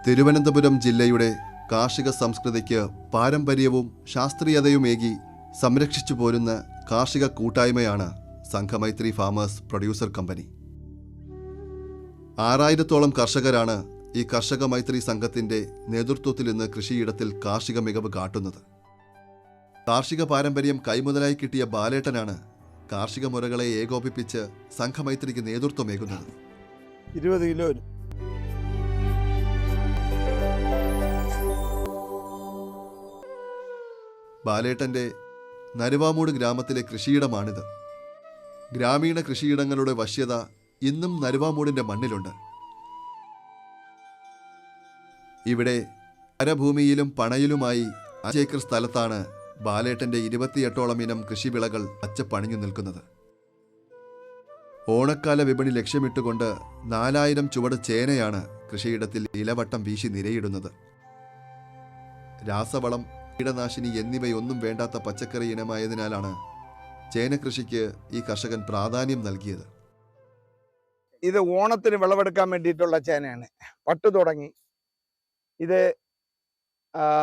തിരുവനന്തപുരം ജില്ലയുടെ കാർഷിക സംസ്കൃതിക്ക് പാരമ്പര്യവും ശാസ്ത്രീയതയുമേകി സംരക്ഷിച്ചു പോരുന്ന കാർഷിക കൂട്ടായ്മയാണ് സംഘമൈത്രി ഫാമേഴ്സ് പ്രൊഡ്യൂസർ കമ്പനി. 6000-ഓളം കർഷകരാണ് ഈ കർഷക മൈത്രി സംഘത്തിന്റെ നേതൃത്വത്തിൽ ഇന്ന് കൃഷിയിടത്തിൽ കാർഷിക മികവ് കാട്ടുന്നത്. കാർഷിക പാരമ്പര്യം കൈമുതലായി കിട്ടിയ ബാലേട്ടനാണ് കാർഷിക മുറകളെ ഏകോപിപ്പിച്ച് സംഘമൈത്രിക്ക് നേതൃത്വമേകുന്നത്. 20 കിലോ ബാലേട്ടന്റെ നരുവാമൂട് ഗ്രാമത്തിലെ കൃഷിയിടമാണിത്. ഗ്രാമീണ കൃഷിയിടങ്ങളുടെ വശ്യത ഇന്നും നരുവാമൂടിന്റെ മണ്ണിലുണ്ട്. ഇവിടെ കരഭൂമിയിലും പണയിലുമായി 5 ഏക്കർ സ്ഥലത്താണ് ബാലേട്ടന്റെ 28ഓളം ഇനം കൃഷിവിളകൾ പച്ചപ്പണിഞ്ഞു നിൽക്കുന്നത്. ഓണക്കാല വിപണി ലക്ഷ്യമിട്ടുകൊണ്ട് 4000 ചുവട് ചേനയാണ് കൃഷിയിടത്തിൽ ഇലവട്ടം വീശി നിരയിടുന്നത്. രാസവളം, കീടനാശിനി എന്നിവയൊന്നും വേണ്ടാത്ത പച്ചക്കറി ഇനമായതിനാലാണ് ചേന കൃഷിക്ക് ഈ കർഷകൻ പ്രാധാന്യം നൽകിയത്. ഇത് ഓണത്തിന് വിളവെടുക്കാൻ വേണ്ടിയിട്ടുള്ള ചേനയാണ്. പട്ട് തുടങ്ങി ഇത്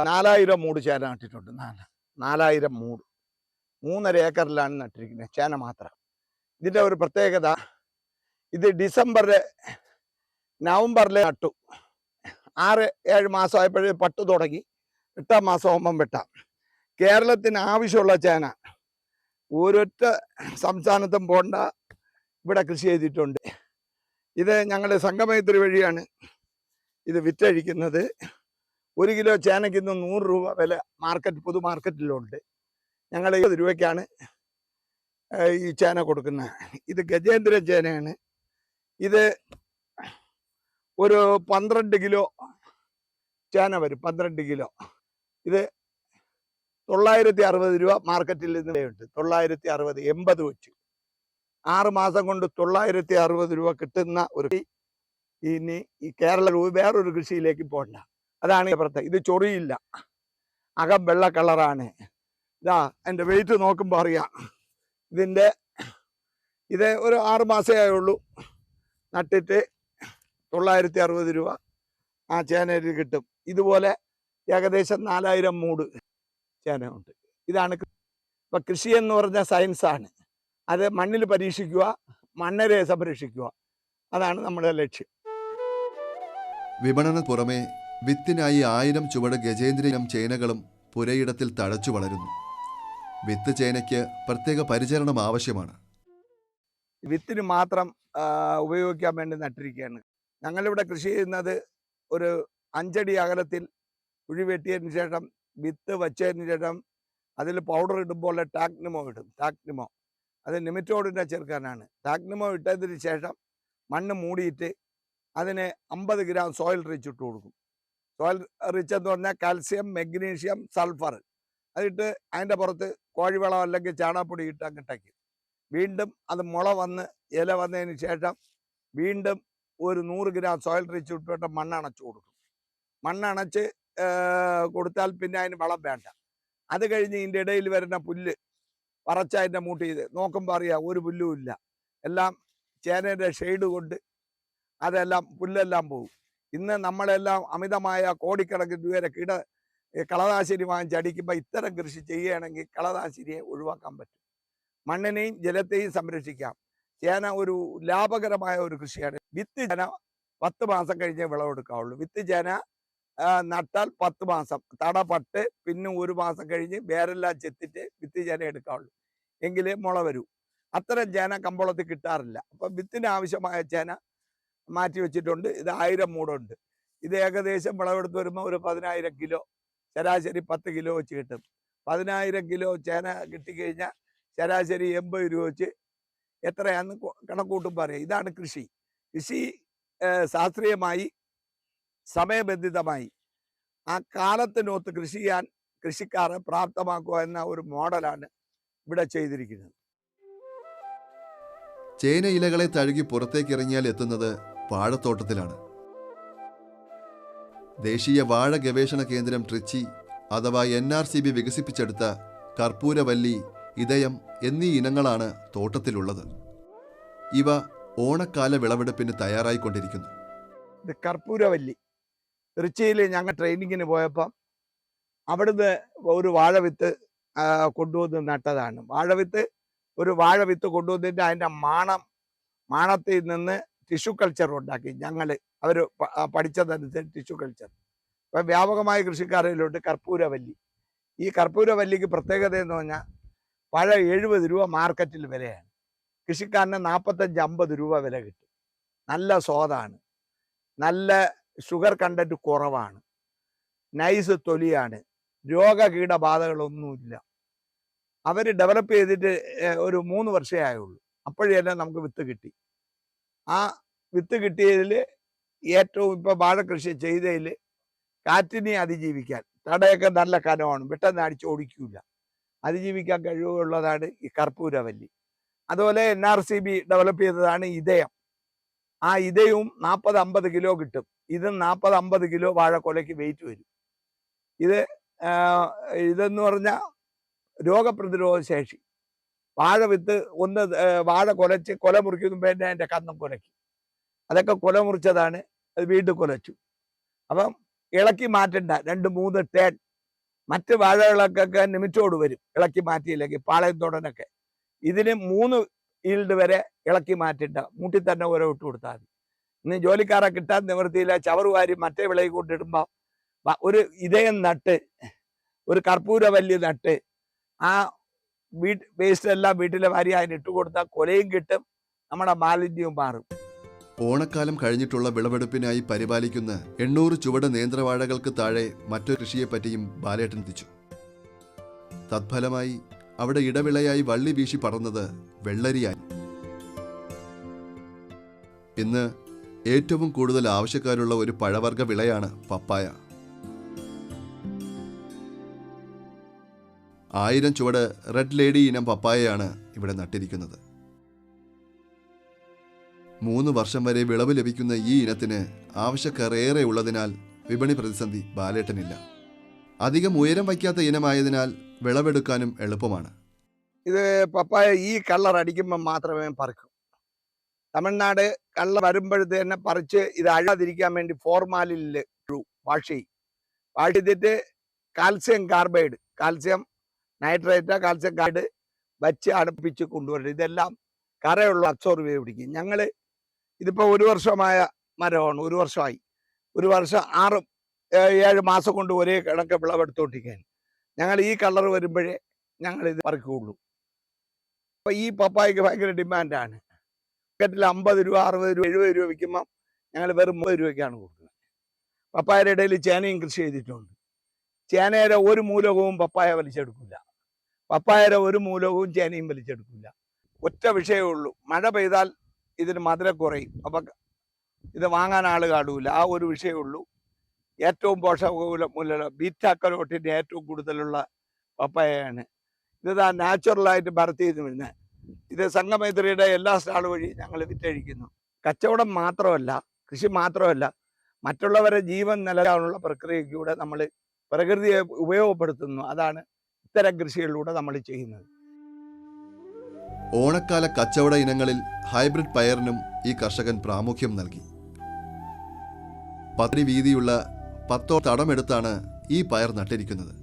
4000 മൂട് ചേന നട്ടിട്ടുണ്ട്. 4000 മൂട് 3.5 ഏക്കറിലാണ് നട്ടിരിക്കുന്നത്, ചേന മാത്രം. ഇതിൻ്റെ ഒരു പ്രത്യേകത, ഇത് നവംബറിൽ നട്ടു. 6-7 മാസമായപ്പോഴേ പട്ട് തുടങ്ങി. 8-ാം മാസം ആകുമ്പം വെട്ടാം. കേരളത്തിന് ആവശ്യമുള്ള ചേന ഒരൊറ്റ സംസ്ഥാനത്തും പോണ്ട ഇവിടെ കൃഷി ചെയ്തിട്ടുണ്ട്. ഇത് ഞങ്ങളുടെ സംഘമൈത്രി വഴിയാണ് ഇത് വിറ്റഴിക്കുന്നത്. 1 കിലോ ചേനയ്ക്ക് ഇന്ന് 100 രൂപ വില പൊതു മാർക്കറ്റിലുണ്ട്. ഞങ്ങൾ 20 രൂപയ്ക്കാണ് ഈ ചേന കൊടുക്കുന്നത്. ഇത് ഗജേന്ദ്ര ചേനയാണ്. ഇത് ഒരു 12 കിലോ ചേന വരും. 12 കിലോ. ഇത് 960 രൂപ മാർക്കറ്റിൽ നിന്ന് ഉണ്ട്. 960, 80 വെച്ച് 6 മാസം കൊണ്ട് 960 രൂപ കിട്ടുന്ന ഒരു ഇനി ഈ കേരള വേറൊരു കൃഷിയിലേക്ക് പോകണ്ട. അതാണ് പ്രത്യേകത. ഇത് ചൊറിയില്ല, അകം വെള്ള കളറാണ്. ഇതാ എൻ്റെ വെയിറ്റ് നോക്കുമ്പോൾ അറിയാം. ഇത് ഒരു 6 മാസമേ ആയുള്ളൂ നട്ടിട്ട് 960 രൂപ ആ ചേനയിൽ കിട്ടും. ഇതുപോലെ ഏകദേശം 4000 മൂട് ചേന ഉണ്ട്. ഇതാണ് ഇപ്പം കൃഷി എന്ന് പറഞ്ഞ സയൻസാണ്. അത് മണ്ണിൽ പരീക്ഷിക്കുക, മണ്ണരെ സംരക്ഷിക്കുക, അതാണ് നമ്മുടെ ലക്ഷ്യം. വിപണന പുറമെ വിത്തിനായി 1000 ചുവട് ഗജേന്ദ്ര ഇനം ചേനകളും പുരയിടത്തിൽ തഴച്ചു വളരുന്നു. വിത്ത് ചേനയ്ക്ക് പ്രത്യേക പരിചരണം ആവശ്യമാണ്. വിത്തിന് മാത്രം ഉപയോഗിക്കാൻ വേണ്ടി നട്ടിരിക്കുകയാണ്. ഞങ്ങളിവിടെ കൃഷി ചെയ്യുന്നത് ഒരു 5 അടി അകലത്തിൽ കുഴി വെട്ടിയതിന് ശേഷം വിത്ത് വച്ചതിന് ശേഷം അതിൽ പൗഡർ ഇടുമ്പോൾ ടാക്നിമോ ഇടും. ടാക്നിമോ അത് നിമിറ്റോഡിനെ ചേർക്കാനാണ്. ടാക്നിമോ ഇട്ടതിന് ശേഷം മണ്ണ് മൂടിയിട്ട് അതിന് 50 ഗ്രാം സോയിൽ റിച്ച് ഇട്ട് കൊടുക്കും. സോയിൽ റിച്ച് എന്ന് പറഞ്ഞാൽ കാൽസ്യം, മഗ്നീഷ്യം, സൾഫർ അതിട്ട് അതിൻ്റെ പുറത്ത് കോഴിവളം അല്ലെങ്കിൽ ചാണകപ്പൊടി ഇട്ട് അങ്ങോട്ടേക്ക് വീണ്ടും അത് മുള വന്ന് ഇല വന്നതിന് ശേഷം വീണ്ടും ഒരു 100 ഗ്രാം സോയിൽ റിച്ച് ഇട്ടിട്ട് മണ്ണണച്ചു കൊടുക്കും. മണ്ണണച്ച് കൊടുത്താൽ പിന്നെ അതിന് വളം വേണ്ട. അത് കഴിഞ്ഞ് ഇതിൻ്റെ ഇടയിൽ വരുന്ന പുല്ല് പറച്ച് അതിൻ്റെ മൂട്ടി ചെയ്ത് നോക്കുമ്പോൾ അറിയാം ഒരു പുല്ലും ഇല്ല. എല്ലാം ചേനയുടെ ഷെയ്ഡ് കൊണ്ട് അതെല്ലാം പുല്ലെല്ലാം പോകും. ഇന്ന് നമ്മളെല്ലാം അമിതമായ കോടിക്കണക്കിന് രൂപയുടെ കളനാശിനി വാങ്ങിച്ചടിക്കുമ്പോൾ ഇത്തരം കൃഷി ചെയ്യുകയാണെങ്കിൽ കളനാശിനിയെ ഒഴിവാക്കാൻ പറ്റും. മണ്ണിനെയും ജലത്തെയും സംരക്ഷിക്കാം. ചേന ഒരു ലാഭകരമായ ഒരു കൃഷിയാണ്. വിത്ത് ചേന 10 മാസം കഴിഞ്ഞേ വിളവെടുക്കാവുള്ളൂ. വിത്ത് ചേന നട്ടാൽ 10 മാസം തടപട്ട് പിന്നെ 1 മാസം കഴിഞ്ഞ് വേരെല്ലാം ചെത്തിട്ട് വിത്ത് ചേന എടുക്കാവുള്ളൂ. എങ്കിലേ മുള വരൂ. അത്തരം ചേന കമ്പോളത്തിൽ കിട്ടാറില്ല. അപ്പം വിത്തിന് ആവശ്യമായ ചേന മാറ്റി വെച്ചിട്ടുണ്ട്. ഇത് 1000 മൂടുണ്ട്. ഇത് ഏകദേശം വിളവെടുത്ത് വരുമ്പോൾ ഒരു 10000 കിലോ, ശരാശരി 10 കിലോ വെച്ച് കിട്ടും. 10000 കിലോ ചേന കിട്ടിക്കഴിഞ്ഞാൽ ശരാശരി 80 രൂപ വെച്ച് എത്രയാണെന്ന് കണക്കൂട്ടും പറയാം. ഇതാണ് കൃഷി. കൃഷി ശാസ്ത്രീയമായി സമയബന്ധിതമായി ആ കാലത്തിനൊത്ത് കൃഷി ചെയ്യാൻ കൃഷിക്കാരെ പ്രാപ്തമാക്കുക എന്ന ഒരു മോഡലാണ് ഇവിടെ ചെയ്തിരിക്കുന്നത്. ചേന ഇലകളെ തഴുകി പുറത്തേക്ക് ഇറങ്ങിയാൽ എത്തുന്നത് വാഴത്തോട്ടത്തിലാണ്. ദേശീയ വാഴ ഗവേഷണ കേന്ദ്രം ട്രിച്ചി അഥവാ NRCB വികസിപ്പിച്ചെടുത്ത കർപ്പൂരവല്ലി, ഇതയം എന്നീ ഇനങ്ങളാണ് തോട്ടത്തിലുള്ളത്. ഇവ ഓണക്കാല വിളവെടുപ്പിന് തയ്യാറായിക്കൊണ്ടിരിക്കുന്നു. ഇത് കർപ്പൂരവല്ലി തൃച്ചിയിൽ ഞങ്ങൾ ട്രെയിനിങ്ങിന് പോയപ്പം അവിടുന്ന് ഒരു വാഴവിത്ത് കൊണ്ടുവന്ന് നട്ടതാണ്. ഒരു വാഴവിത്ത് കൊണ്ടുവന്നിട്ട് അതിൻ്റെ മാണത്തിൽ നിന്ന് ടിഷ്യൂ കൾച്ചർ ഉണ്ടാക്കി. അവർ പഠിച്ചതനുസരിച്ച് ടിഷ്യൂ കൾച്ചർ ഇപ്പം വ്യാപകമായ കൃഷിക്കാരിലുണ്ട്. കർപ്പൂരവല്ലി. ഈ കർപ്പൂരവല്ലിക്ക് പ്രത്യേകത എന്ന് പറഞ്ഞാൽ പഴം 70 രൂപ മാർക്കറ്റിൽ വിലയാണ്. കൃഷിക്കാരന് 45-50 രൂപ വില കിട്ടും. നല്ല സ്വാദാണ്, നല്ല ഷുഗർ കണ്ടന്റ് കുറവാണ്, നൈസ് തൊലിയാണ്, രോഗകീടബാധകളൊന്നുമില്ല. അവർ ഡെവലപ്പ് ചെയ്തിട്ട് ഒരു 3 വർഷമേ ആയുള്ളൂ. അപ്പോഴെല്ലാം നമുക്ക് വിത്ത് കിട്ടി. ആ വിത്ത് കിട്ടിയതിൽ ഏറ്റവും ഇപ്പോൾ വാഴ കൃഷി ചെയ്തതിൽ കാറ്റിനെ അതിജീവിക്കാൻ, തടയൊക്കെ നല്ല കനമാണ്, പെട്ടെന്ന് അടിച്ചോടിക്കില്ല, അതിജീവിക്കാൻ കഴിവുള്ളതാണ് ഈ കർപ്പൂരവല്ലി. അതുപോലെ NRCB ഡെവലപ്പ് ചെയ്തതാണ് ഇതയം. ആ ഇതയും 40-50 കിലോ കിട്ടും. ഇതും 40-50 കിലോ വാഴക്കൊലയ്ക്ക് വെയിറ്റ് വരും. ഇതെന്ന് പറഞ്ഞാൽ രോഗപ്രതിരോധ ശേഷി. വാഴവിത്ത് വാഴ കൊല മുറിക്കുമ്പോൾ തന്നെ അതിൻ്റെ കന്നം കൊലയ്ക്കും. അതൊക്കെ കൊല മുറിച്ചതാണ്, അത് വീണ്ടും കൊലച്ചു. അപ്പം ഇളക്കി മാറ്റണ്ട 2-3 ടേൺ. മറ്റ് വാഴകളൊക്കെ നിമിറ്റോട് വരും ഇളക്കി മാറ്റിയില്ലെങ്കിൽ, പാളയത്തോടനൊക്കെ. ഇതിന് 3 ഈൽഡ് വരെ ഇളക്കി മാറ്റിണ്ട, മൂട്ടി തന്നെ ഓരോ ഇട്ട് കൊടുത്താൽ മതി. ഇന്ന് ജോലിക്കാരെ കിട്ടാൻ നിവൃത്തിയില്ല, ചവറുവാരി മറ്റേ വിളയിൽ കൊണ്ടിടുമ്പോൾ ഒരു ഇതയം നട്ട്, ഒരു കർപ്പൂരവല്ലി നട്ട്, ആ വേസ്റ്റ് എല്ലാം വീട്ടിലെ വാരി അതിന് ഇട്ട് കൊടുത്താൽ കൊലയും കിട്ടും, നമ്മുടെ മാലിന്യവും മാറും. ഓണക്കാലം കഴിഞ്ഞിട്ടുള്ള വിളവെടുപ്പിനായി പരിപാലിക്കുന്ന 800 ചുവട് നേന്ത്രവാഴകൾക്ക് താഴെ മറ്റൊരു കൃഷിയെപ്പറ്റിയും ബാലേട്ടൻ തിരിച്ചു. തത്ഫലമായി അവിടെ ഇടവിളയായി വള്ളി വീശി പടർന്നത് വെള്ളരിയായി. ഇന്ന് ഏറ്റവും കൂടുതൽ ആവശ്യക്കാരുള്ള ഒരു പഴവർഗ വിളയാണ് പപ്പായ. 1000 ചുവട് റെഡ് ലേഡി ഇനം പപ്പായയാണ് ഇവിടെ നട്ടിരിക്കുന്നത്. 3 വർഷം വരെ വിളവ് ലഭിക്കുന്ന ഈ ഇനത്തിന് ആവശ്യക്കാർ ഏറെ ഉള്ളതിനാൽ വിപണി പ്രതിസന്ധി ബാലേട്ടനില്ല. അധികം ഉയരം വയ്ക്കാത്ത ഇനമായതിനാൽ വിളവെടുക്കാനും എളുപ്പമാണ്. ഇത് പപ്പായ ഈ കളർ അടിക്കുമ്പോൾ മാത്രമേ പറിക്കൂ. തമിഴ്നാട് കള്ള വരുമ്പോഴത്തേന്നെ പറിച്ച് ഇത് അഴാതിരിക്കാൻ വേണ്ടി ഫോർമാലിൽ വാഷ് ചെയ്തിട്ട് calcium carbide, calcium nitrate, calcium card വച്ച് അടുപ്പിച്ച് കൊണ്ടുവരും. ഇതെല്ലാം കറയുള്ള അബ്സോർവ് ചെയ്ത് പിടിക്കും. ഞങ്ങൾ ഇതിപ്പോൾ 1 വർഷമായ മരമാണ്, 1 വർഷമായി. 1 വർഷം 6-7 മാസം കൊണ്ട് ഒരേ കണക്ക് വിളവെടുത്തോണ്ടിരിക്കാൻ. ഞങ്ങൾ ഈ കളർ വരുമ്പോഴേ ഞങ്ങളിത് പറിക്കുകയുള്ളൂ. അപ്പോൾ ഈ പപ്പായക്ക് ഭയങ്കര ഡിമാൻഡാണ്. മാർക്കറ്റിൽ 50 രൂപ, 60 രൂപ, 70 രൂപ വിൽക്കുമ്പം ഞങ്ങൾ വെറും 30 രൂപയ്ക്കാണ് കൊടുക്കുന്നത്. പപ്പായയുടെ ഇടയിൽ ചേനയും കൃഷി ചെയ്തിട്ടുണ്ട്. ചേനയുടെ ഒരു മൂലകവും പപ്പായ വലിച്ചെടുക്കില്ല, പപ്പായയുടെ ഒരു മൂലകവും ചേനയും വലിച്ചെടുക്കില്ല. ഒറ്റ വിഷയമേ ഉള്ളൂ, മഴ പെയ്താൽ ഇതിന് മധുരം കുറയും, അപ്പം ഇത് വാങ്ങാൻ ആൾ കാണൂല. ആ ഒരു വിഷയമേ ഉള്ളൂ. ഏറ്റവും പോഷകമൂല്യമുള്ള ബീറ്റാ കരോട്ടിൻ്റെ ഏറ്റവും കൂടുതലുള്ള പപ്പായയാണ്. ഇത് നാച്ചുറലായിട്ട് ബർത്ത് ചെയ്ത് വരുന്നത്. ഇത് സംഘമൈത്രിയുടെ എല്ലാ സ്റ്റാൾ വഴി ഞങ്ങൾ വിറ്റഴിക്കുന്നു. കച്ചവടം മാത്രമല്ല, കൃഷി മാത്രമല്ല, മറ്റുള്ളവരെ ജീവൻ നിലനിൽക്കാനുള്ള പ്രക്രിയയ്ക്കൂടെ നമ്മൾ പ്രകൃതിയെ ഉപയോഗപ്പെടുത്തുന്നു. അതാണ് ഇത്തരം കൃഷികളിലൂടെ നമ്മൾ ചെയ്യുന്നത്. ഓണക്കാല കച്ചവട ഇനങ്ങളിൽ ഹൈബ്രിഡ് പയറിനും ഈ കർഷകൻ പ്രാമുഖ്യം നൽകി. 10 വീതിയുള്ള 10 തടമെടുത്താണ് ഈ പയർ നട്ടിരിക്കുന്നത്.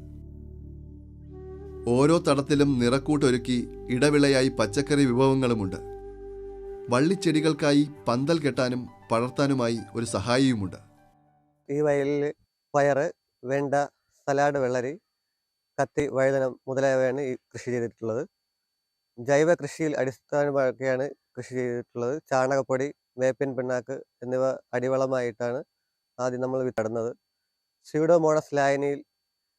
ഓരോ തടത്തിലും നിറക്കൂട്ടൊരുക്കി ഇടവിളയായി പച്ചക്കറി വിഭവങ്ങളുമുണ്ട്. വള്ളിച്ചെടികൾക്കായി പന്തൽ കെട്ടാനും പടർത്താനുമായി ഒരു സഹായിയുമുണ്ട്. ഈ വയലിൽ പയറ്, വെണ്ട, സലാഡ്, വെള്ളരി, കത്തി, വഴുതനം മുതലായവയാണ് ഈ കൃഷി ചെയ്തിട്ടുള്ളത്. ജൈവ കൃഷിയിൽ അടിസ്ഥാനമാക്കിയാണ് കൃഷി ചെയ്തിട്ടുള്ളത്. ചാണകപ്പൊടി, വേപ്പിൻ പിണ്ണാക്ക് എന്നിവ അടിവളമായിട്ടാണ് ആദ്യം നമ്മൾ വിത്തിടുന്നത്. സ്യൂഡോമോണസ് ലായനിയിൽ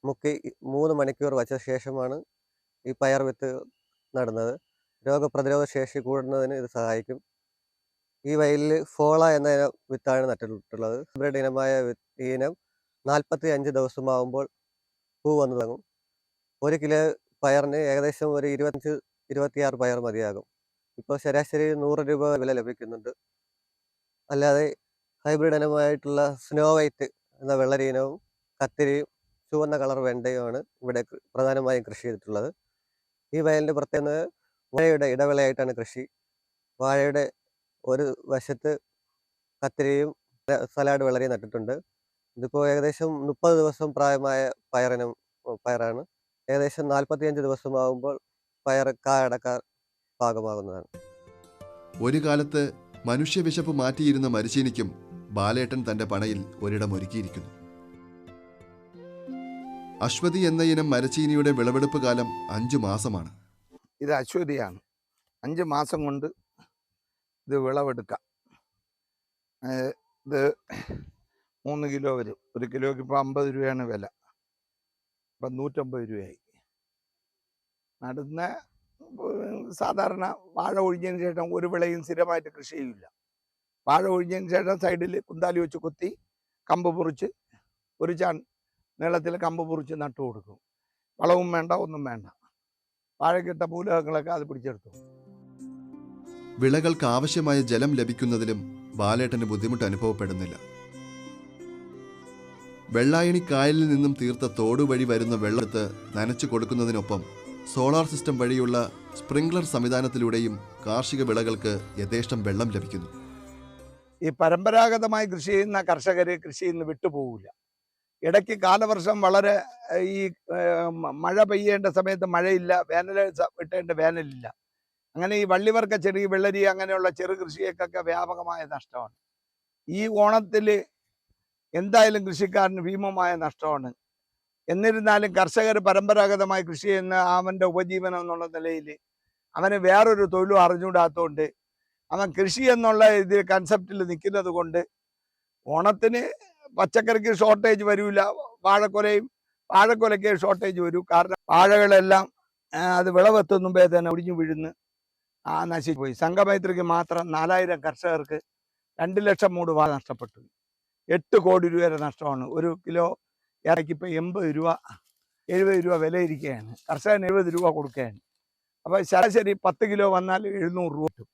മുക്കി 3 മണിക്കൂർ വച്ച ശേഷമാണ് ഈ പയർ വിത്ത് നടുന്നത്. രോഗപ്രതിരോധ ശേഷി കൂടുന്നതിന് ഇത് സഹായിക്കും. ഈ വയലിൽ ഫോള എന്ന വിത്താണ് നട്ടിട്ടുള്ളത്. ഹൈബ്രിഡ് ഇനമായ ഈ ഇനം 45 ദിവസമാകുമ്പോൾ പൂ വന്നു തുടങ്ങും. 1 കിലോ പയറിന് ഏകദേശം ഒരു 25-26 പയർ മതിയാകും. ഇപ്പോൾ ശരാശരി 100 രൂപ വില ലഭിക്കുന്നുണ്ട്. അല്ലാതെ ഹൈബ്രിഡ് ഇനമായിട്ടുള്ള സ്നോ വൈറ്റ് എന്ന വെള്ളരി ഇനവും കത്തിരിയും ചുവന്ന കളർ വെണ്ടയുമാണ് ഇവിടെ പ്രധാനമായും കൃഷി ചെയ്തിട്ടുള്ളത്. ഈ വയലിൻ്റെ പ്രത്യേകത വാഴയുടെ ഇടവിളയായിട്ടാണ് കൃഷി. വാഴയുടെ ഒരു വശത്ത് കത്തിരിയും സലാഡ് വെള്ളരിയും നട്ടിട്ടുണ്ട്. ഇതിപ്പോൾ ഏകദേശം 30 ദിവസം പ്രായമായ പയറാണ്. ഏകദേശം 45 ദിവസമാകുമ്പോൾ പയർ കായടക്കാൻ പാകമാകുന്നതാണ്. ഒരു കാലത്ത് മനുഷ്യവിശപ്പ് മാറ്റിയിരുന്ന മരിച്ചീനിക്കും ബാലേട്ടൻ തന്റെ പണയിൽ ഒരിടം ഒരുക്കിയിരിക്കുന്നു. അശ്വതി എന്ന ഇനം മരച്ചീനിയുടെ വിളവെടുപ്പ് കാലം 5 മാസമാണ്. ഇത് അശ്വതിയാണ്. 5 മാസം കൊണ്ട് ഇത് വിളവെടുക്കാം. ഇത് 3 കിലോ വരും. 1 കിലോയ്ക്ക് ഇപ്പോൾ 50 രൂപയാണ് വില. ഇപ്പം 150 രൂപയായി. നടുന്ന സാധാരണ വാഴ ഒഴിഞ്ഞതിന് ശേഷം ഒരു വിളയും സ്ഥിരമായിട്ട് കൃഷി ചെയ്യില്ല. വാഴ ഒഴിഞ്ഞതിന് ശേഷം സൈഡിൽ കുന്താലി വെച്ച് കുത്തി കമ്പ് മുറിച്ച് ഒരു ചാൺ നീളത്തിൽ കമ്പ് മുറിച്ച് നട്ടു കൊടുക്കും. വളവും വേണ്ട, ഒന്നും വേണ്ട. വാഴക്കിട്ട മൂലകങ്ങളൊക്കെ അത് പിടിച്ചെടുത്തു. വിളകൾക്ക് ആവശ്യമായ ജലം ലഭിക്കുന്നതിലും ബാലേട്ടന് ബുദ്ധിമുട്ട് അനുഭവപ്പെടുന്നില്ല. വെള്ളായണി കായലിൽ നിന്നും തീർത്ത തോട് വഴി വരുന്ന വെള്ളത്ത് നനച്ചു കൊടുക്കുന്നതിനൊപ്പം സോളാർ സിസ്റ്റം വഴിയുള്ള സ്പ്രിംഗ്ലർ സംവിധാനത്തിലൂടെയും കാർഷിക വിളകൾക്ക് യഥേഷ്ടം വെള്ളം ലഭിക്കുന്നു. ഈ പരമ്പരാഗതമായി കൃഷി ചെയ്യുന്ന കർഷകർ കൃഷിയിൽ നിന്ന് വിട്ടുപോകില്ല. ഇടയ്ക്ക് കാലവർഷം വളരെ ഈ മഴ പെയ്യേണ്ട സമയത്ത് മഴയില്ല, വേനൽ വിട്ടേണ്ട വേനലില്ല. അങ്ങനെ ഈ വള്ളിവർഗ ചെടി, വെള്ളരി അങ്ങനെയുള്ള ചെറു കൃഷിയൊക്കെ വ്യാപകമായ നഷ്ടമാണ്. ഈ ഓണത്തിൽ എന്തായാലും കൃഷിക്കാരന് ഭീമമായ നഷ്ടമാണ്. എന്നിരുന്നാലും കർഷകർ പരമ്പരാഗതമായി കൃഷി ചെയ്യുന്ന അവൻ്റെ ഉപജീവനം എന്നുള്ള നിലയിൽ അവന് വേറൊരു തൊഴിലും അറിഞ്ഞുകൂടാത്തതുകൊണ്ട് അവൻ കൃഷി എന്നുള്ള ഇത് കൺസെപ്റ്റിൽ നിൽക്കുന്നത് കൊണ്ട് ഓണത്തിന് പച്ചക്കറിക്ക് ഷോർട്ടേജ് വരില്ല. വാഴക്കൊലയ്ക്ക് ഷോർട്ടേജ് വരും. കാരണം വാഴകളെല്ലാം അത് വിളവെത്തുന്ന മുമ്പേ തന്നെ ഒടിഞ്ഞു വീഴുന്ന് നശിച്ചു പോയി. സംഘമൈത്രിക്ക് മാത്രം 4000 കർഷകർക്ക് 2 ലക്ഷം മൂട് വാഴ നഷ്ടപ്പെട്ടു. 8 കോടി രൂപയുടെ നഷ്ടമാണ്. 1 കിലോ ഇറക്കി ഇപ്പോൾ 80 രൂപ 70 രൂപ വില ഇരിക്കുകയാണ്. കർഷകന് 70 രൂപ കൊടുക്കുകയാണ്. അപ്പോൾ ശരാശരി 10 കിലോ വന്നാൽ 700 രൂപ കിട്ടും.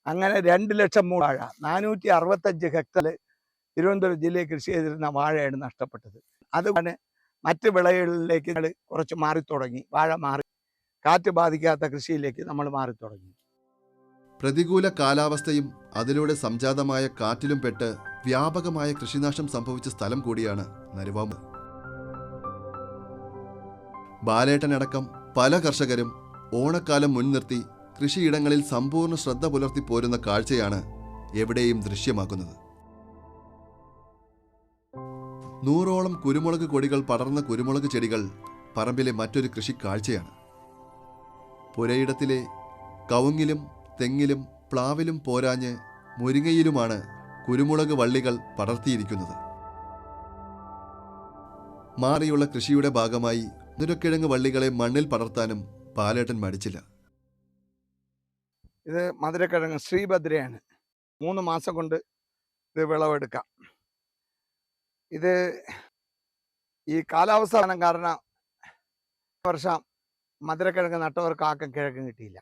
അങ്ങനെ 2 ലക്ഷം മൂട് വാഴ, 465 ഹെക്ടർ തിരുവനന്തപുരം ജില്ലയിൽ കൃഷി ചെയ്തിരുന്ന വാഴയാണ് നഷ്ടപ്പെട്ടത്. അതുകൊണ്ട് മറ്റ് വിളകളിലേക്ക് കുറച്ച് മാറിത്തുടങ്ങി. വാഴ മാറി, കാറ്റ് ബാധിക്കാത്ത കൃഷിയിലേക്ക് നമ്മൾ മാറിത്തുടങ്ങി. പ്രതികൂല കാലാവസ്ഥയും അതിലൂടെ സംജാതമായ കാറ്റിലും പെട്ട് വ്യാപകമായ കൃഷിനാശം സംഭവിച്ച സ്ഥലം കൂടിയാണ് നരുവാമ്പ്. ബാലേട്ടനടക്കം പല കർഷകരും ഓണക്കാലം മുൻനിർത്തി കൃഷിയിടങ്ങളിൽ സമ്പൂർണ്ണ ശ്രദ്ധ പുലർത്തി പോരുന്ന കാഴ്ചയാണ് എവിടെയും ദൃശ്യമാക്കുന്നത്. 100ഓളം കുരുമുളക് കൊടികൾ പടർന്ന കുരുമുളക് ചെടികൾ പറമ്പിലെ മറ്റൊരു കൃഷി കാഴ്ചയാണ്. പുരയിടത്തിലെ കവുങ്ങിലും തെങ്ങിലും പ്ലാവിലും പോരാഞ്ഞ് മുരിങ്ങയിലുമാണ് കുരുമുളക് വള്ളികൾ പടർത്തിയിരിക്കുന്നത്. മാറിയുള്ള കൃഷിയുടെ ഭാഗമായി മധുരക്കിഴങ്ങ് വള്ളികളെ മണ്ണിൽ പടർത്താനും ബാലേട്ടൻ മടിച്ചില്ല. ഇത് മധുരക്കിഴങ്ങ് ശ്രീഭദ്രയാണ്. 3 മാസം കൊണ്ട് ഇത് വിളവെടുക്കാം. ഇത് ഈ കാലാവസ്ഥ കാരണം വർഷം മധുരക്കിഴങ്ങ് നട്ടവർക്ക് ആർക്കും കിഴങ്ങ് കിട്ടിയില്ല.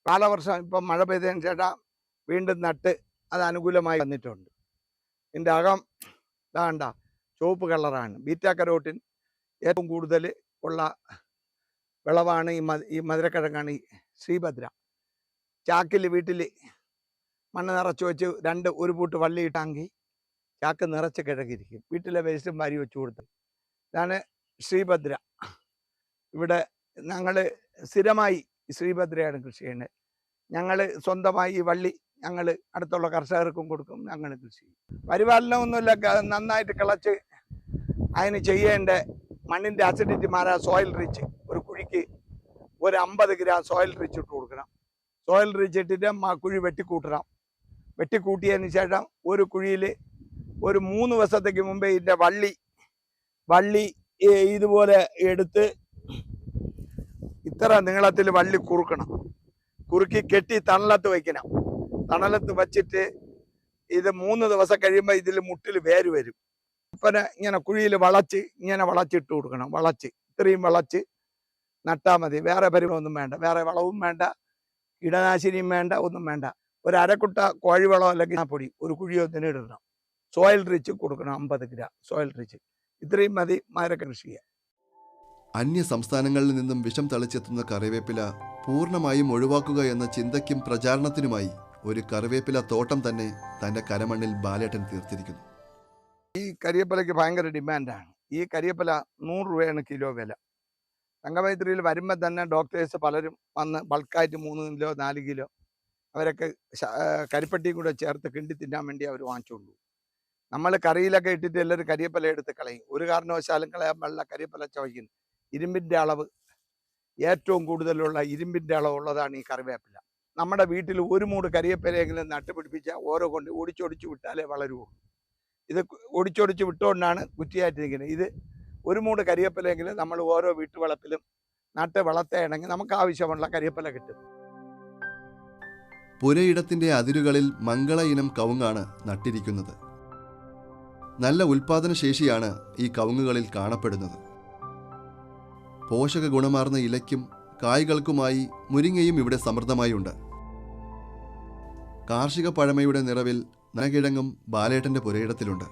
കാലവർഷം ഇപ്പം മഴ പെയ്തതിന് ശേഷം വീണ്ടും നട്ട് അത് അനുകൂലമായി വന്നിട്ടുണ്ട്. ഇതിൻ്റെ അകം ഇതാണ്ട ചുവപ്പ് കളറാണ്. ബീറ്റാ കരോട്ടിൻ ഏറ്റവും കൂടുതൽ ഉള്ള വിളവാണ് ഈ മധുരക്കിഴങ്ങാണ് ഈ ശ്രീഭദ്ര. ചാക്കിൽ വീട്ടിൽ മണ്ണ് നിറച്ച് വെച്ച് 1 പൂട്ട് വള്ളി ഇട്ടാങ്കിൽ ചാക്ക് നിറച്ച് കിഴങ്ങിരിക്കും. വീട്ടിലെ വേസ്റ്റും വാരി വെച്ച് കൊടുത്ത്. ഇതാണ് ശ്രീഭദ്ര. ഇവിടെ ഞങ്ങൾ സ്ഥിരമായി ശ്രീഭദ്രയാണ് കൃഷി ചെയ്യുന്നത്. ഞങ്ങൾ സ്വന്തമായി ഈ വള്ളി ഞങ്ങൾ അടുത്തുള്ള കർഷകർക്കും കൊടുക്കും. ഞങ്ങൾ കൃഷി ചെയ്യും. പരിപാലനമൊന്നുമില്ല. നന്നായിട്ട് കിളച്ച് അതിന് ചെയ്യേണ്ട മണ്ണിൻ്റെ അസിഡിറ്റി മാറാൻ സോയിൽ റിച്ച് ഒരു കുഴിക്ക് ഒരു 50 ഗ്രാം സോയിൽ റിച്ച് ഇട്ട് കൊടുക്കണം. സോയിൽ റിച്ച് ഇട്ടിട്ട് കുഴി വെട്ടിക്കൂട്ടണം. വെട്ടിക്കൂട്ടിയതിന് ശേഷം ഒരു കുഴിയിൽ ഒരു 3 ദിവസത്തേക്ക് മുമ്പേ ഇതിൻ്റെ വള്ളി ഇതുപോലെ എടുത്ത് ഇത്ര നീളത്തിൽ വള്ളി കുറുക്കി കെട്ടി തണലത്ത് വയ്ക്കണം. തണലത്ത് വച്ചിട്ട് ഇത് 3 ദിവസം കഴിയുമ്പോൾ ഇതിൽ മുട്ടിൽ വേര് വരും. അപ്പം ഇങ്ങനെ കുഴിയിൽ ഇങ്ങനെ വളച്ചിട്ട് കൊടുക്കണം. ഇത്രയും വളച്ച് നട്ടാൽ മതി. വേറെ പരിവൊന്നും വേണ്ട, വേറെ വളവും വേണ്ട, കീടനാശിനിയും വേണ്ട, ഒന്നും വേണ്ട. ഒരു അരക്കുട്ട കോഴിവളം അല്ലെങ്കിൽ പൊടി ഒരു കുഴിയൊന്നിന് ഇടണം. സോയിൽ റിച്ച് കൊടുക്കണം. 50 ഗ്രാം സോയിൽ റിച്ച്. ഇത്രയും മതി മധുരക്ക കൃഷി ചെയ്യാൻ. അന്യ സംസ്ഥാനങ്ങളിൽ നിന്നും വിഷം തളിച്ചെത്തുന്ന കറിവേപ്പില പൂർണ്ണമായും ഒഴിവാക്കുക എന്ന ചിന്തയ്ക്കും പ്രചാരണത്തിനുമായി ഒരു കറിവേപ്പില തോട്ടം തന്നെ തൻ്റെ കരമണ്ണിൽ ബാലേട്ടൻ തീർത്തിരിക്കുന്നു. ഈ കരിയപ്പലയ്ക്ക് ഭയങ്കര ഡിമാൻഡാണ്. ഈ കരിയപ്പല 100 രൂപയാണ് കിലോ വില. സംഘമൈത്രിയിൽ വരുമ്പോൾ തന്നെ ഡോക്ടേഴ്സ് പലരും വന്ന് ബൾക്കായിട്ട് 3 കിലോ 4 കിലോ അവരൊക്കെ കരിപ്പട്ടിയും കൂടെ ചേർത്ത് കിണ്ടി തിന്നാൻ വേണ്ടി അവർ വാങ്ങിച്ചുകൊണ്ട് പോകും. നമ്മൾ കറിയിലൊക്കെ ഇട്ടിട്ട് എല്ലാവരും കരിയപ്പല എടുത്ത് കളയും. ഒരു കാരണവശാലും കളയാൻ പാടില്ല. കരിയപ്പല ചവയ്ക്കുന്നു. ഇരുമ്പിൻ്റെ അളവ് ഏറ്റവും കൂടുതലുള്ള ഇരുമ്പിൻ്റെ അളവുള്ളതാണ് ഈ കറിവേപ്പില. നമ്മുടെ വീട്ടിൽ ഒരു മൂട് കരിയപ്പലയെങ്കിലും നട്ടുപിടിപ്പിച്ചാൽ ഓരോ കൊണ്ട് ഒടിച്ചൊടിച്ച് വിട്ടാലേ വളരുള്ളൂ. ഇത് ഒടിച്ചൊടിച്ച് വിട്ടുകൊണ്ടാണ് കുറ്റിയായിട്ടിരിക്കുന്നത്. ഇത് ഒരു മൂട് കരിയപ്പലയെങ്കിലും നമ്മൾ ഓരോ വീട്ടുവളപ്പിലും നട്ട് വളർത്തുകയാണെങ്കിൽ നമുക്ക് ആവശ്യമുള്ള കരിയപ്പല കിട്ടും. പുരയിടത്തിന്റെ അതിരുകളിൽ മംഗള ഇനം കവുങ്ങാണ് നട്ടിരിക്കുന്നത്. നല്ല ഉൽപാദനശേഷിയാണ് ഈ കവുങ്ങുകളിൽ കാണപ്പെടുന്നത്. പോഷക ഗുണമാർന്ന ഇലയ്ക്കും കായ്കൾക്കുമായി മുരിങ്ങയും ഇവിടെ സമൃദ്ധമായുണ്ട്. കാർഷിക പഴമയുടെ നിറവിൽ നനകിഴങ്ങും ബാലേട്ടന്റെ പുരയിടത്തിലുണ്ട്.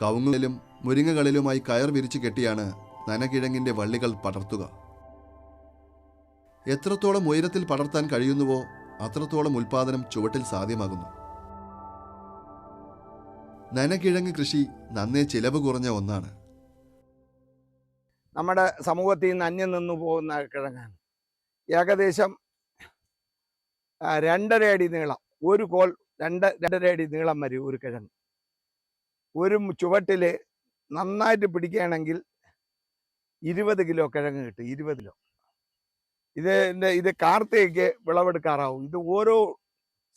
കവുങ്ങുകളിലും മുരിങ്ങകളിലുമായി കയർ വിരിച്ചു കെട്ടിയാണ് നനകിഴങ്ങിന്റെ വള്ളികൾ പടർത്തുക. എത്രത്തോളം ഉയരത്തിൽ പടർത്താൻ കഴിയുന്നുവോ അത്രത്തോളം ഉൽപാദനം ചുവട്ടിൽ സാധ്യമാകുന്നു. നനകിഴങ്ങ് കൃഷി നന്നേ ചിലവ് കുറഞ്ഞ ഒന്നാണ്. നമ്മുടെ സമൂഹത്തിൽ നിന്ന് അന്യം നിന്നു പോകുന്ന കിഴങ്ങാണ്. ഏകദേശം 2.5 അടി നീളം, ഒരു കോൽ 2.5 അടി നീളം വരും ഒരു കിഴങ്ങ്. ഒരു ചുവട്ടിൽ നന്നായിട്ട് പിടിക്കുകയാണെങ്കിൽ 20 കിലോ കിഴങ്ങ് കിട്ടും. 20 കിലോ. ഇത് കാർത്തികയ്ക്ക് വിളവെടുക്കാറാവും. ഇത് ഓരോ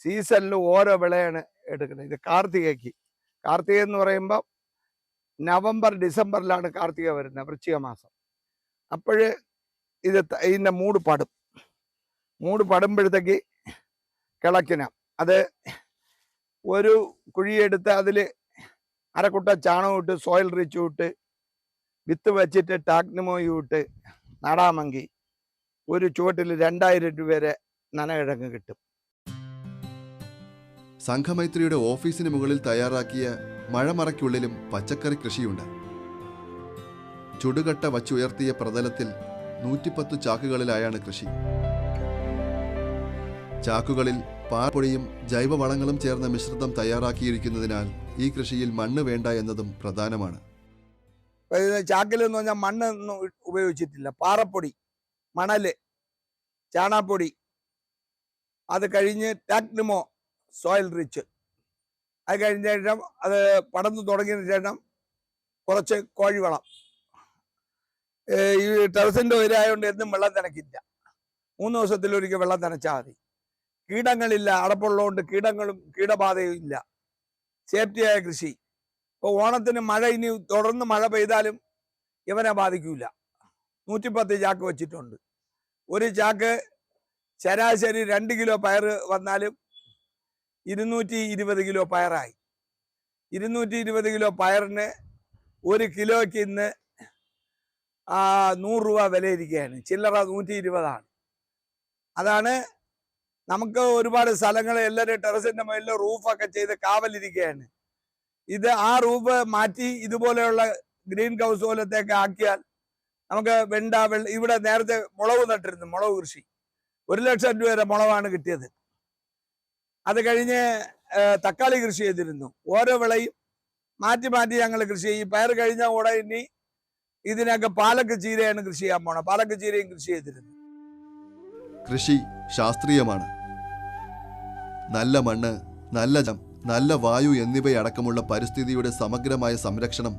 സീസണിലും ഓരോ വിളയാണ് എടുക്കുന്നത്. ഇത് കാർത്തിക എന്ന് പറയുമ്പോൾ നവംബർ ഡിസംബറിലാണ് കാർത്തിക വരുന്നത്, വൃശ്ചിക മാസം. അപ്പോഴ് ഇതിൻ്റെ മൂട് പടുമ്പോഴത്തേക്ക് കിളയ്ക്കണം. അത് ഒരു കുഴിയെടുത്ത് അതിൽ അരക്കുട്ട ചാണകം ഇട്ട് സോയിൽ റിച്ച് ഇട്ട് വിത്ത് വെച്ചിട്ട് ടാക്നിമോയും ഇട്ട് നടാമെങ്കിൽ ഒരു ചുവട്ടിൽ 2000 രൂപ വരെ നനകിഴങ്ങ് കിട്ടും. സംഘമൈത്രിയുടെ ഓഫീസിന് മുകളിൽ തയ്യാറാക്കിയ മഴമറയ്ക്കുള്ളിലും പച്ചക്കറി കൃഷിയുണ്ട്. ചുടുകട്ട വച്ചുയർത്തിയ പ്രതലത്തിൽ 110 ചാക്കുകളിലായാണ് കൃഷി. ചാക്കുകളിൽ പാൽപ്പൊടിയും ജൈവവളങ്ങളും ചേർന്ന മിശ്രിതം തയ്യാറാക്കിയിരിക്കുന്നതിനാൽ ഈ കൃഷിയിൽ മണ്ണ് വേണ്ട എന്നതും പ്രധാനമാണ്. ചാക്കിലെന്ന് പറഞ്ഞാൽ മണ്ണൊന്നും ഉപയോഗിച്ചിട്ടില്ല. പാറപ്പൊടി, മണല്, ചാണാപ്പൊടി, അത് കഴിഞ്ഞ് ടാക്നിമോ സോയിൽ റിച്ച്, അത് കഴിഞ്ഞ ശേഷം അത് പടർന്നു തുടങ്ങിയതിന് ശേഷം കുറച്ച് കോഴിവളം. ഈ ടെറസിൻ്റെ ഉയരമായതുകൊണ്ട് എന്നും വെള്ളം നനയ്ക്കില്ല. 3 ദിവസത്തിലൊരിക്കൽ വെള്ളം നനച്ചാൽ മതി. കീടങ്ങളില്ല, അടപ്പുള്ളതുകൊണ്ട് കീടബാധയും ഇല്ല. സേഫ്റ്റിയായ കൃഷി. ഇപ്പോൾ ഓണത്തിന് മഴ ഇനി തുടർന്ന് മഴ പെയ്താലും ഇവനെ ബാധിക്കില്ല. 110 ചാക്ക് വെച്ചിട്ടുണ്ട്. ഒരു ചാക്ക് ശരാശരി 2 കിലോ പയർ വന്നാലും 220 കിലോ പയറായി. 220 കിലോ പയറിന് ഒരു കിലോയ്ക്ക് ഇന്ന് 100 രൂപ വിലയിരിക്കുകയാണ്. ചില്ലറ 120 അതാണ്. നമുക്ക് ഒരുപാട് സ്ഥലങ്ങൾ എല്ലാവരും ടെറസിൻ്റെ മുകളിൽ റൂഫൊക്കെ ചെയ്ത് കാവലിരിക്കുകയാണ്. ഇത് ആ റൂഫ് മാറ്റി ഇതുപോലെയുള്ള ഗ്രീൻ ഹൗസ് പോലത്തേക്ക് ആക്കിയാൽ നമുക്ക് ഇവിടെ നേരത്തെ മുളക് നട്ടിരുന്നു. മുളക് കൃഷി 1 ലക്ഷം രൂപ വരെ മുളകാണ് കിട്ടിയത്. അത് കഴിഞ്ഞ് തക്കാളി കൃഷി ചെയ്തിരുന്നു. ഓരോ വിളയും മാറ്റി ഞങ്ങൾ കൃഷി ചെയ്യും. പയർ കഴിഞ്ഞ കൂടെ ഇനി ഇതിനൊക്കെ പാലക്ക് ചീരയാണ് കൃഷി ചെയ്യാൻ പോണത്. പാലക്ക് ചീരയും കൃഷി ചെയ്തിരുന്നു. കൃഷി ശാസ്ത്രീയമാണ്. നല്ല മണ്ണ്, നല്ല ജലം, നല്ല വായു എന്നിവയടക്കമുള്ള പരിസ്ഥിതിയുടെ സമഗ്രമായ സംരക്ഷണം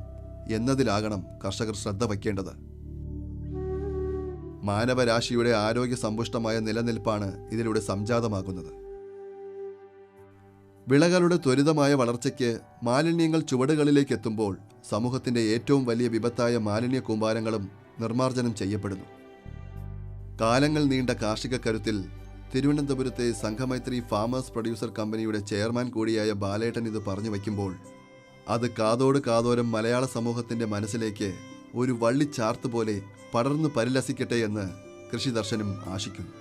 എന്നതിലാകണം കർഷകർ ശ്രദ്ധ വയ്ക്കേണ്ടത്. മാനവരാശിയുടെ ആരോഗ്യ സമ്പുഷ്ടമായ നിലനിൽപ്പാണ് ഇതിലൂടെ സംജാതമാകുന്നത്. വിളകളുടെ ത്വരിതമായ വളർച്ചയ്ക്ക് മാലിന്യങ്ങൾ ചുവടുകളിലേക്ക് എത്തുമ്പോൾ സമൂഹത്തിന്റെ ഏറ്റവും വലിയ വിപത്തായ മാലിന്യ കൂമ്പാരങ്ങളും നിർമ്മാർജ്ജനം ചെയ്യപ്പെടുന്നു. കാലങ്ങൾ നീണ്ട കാർഷിക കരുത്തിൽ തിരുവനന്തപുരത്തെ സംഘമൈത്രി ഫാമേഴ്സ് പ്രൊഡ്യൂസർ കമ്പനിയുടെ ചെയർമാൻ കൂടിയായ ബാലേട്ടൻ ഇത് പറഞ്ഞു വയ്ക്കുമ്പോൾ അത് കാതോട് കാതോരം മലയാള സമൂഹത്തിന്റെ മനസ്സിലേക്ക് ഒരു വള്ളിച്ചാർത്ത് പോലെ പടർന്നു പരിലസിക്കട്ടെ എന്ന് കൃഷിദർശനം ആശിക്കുന്നു.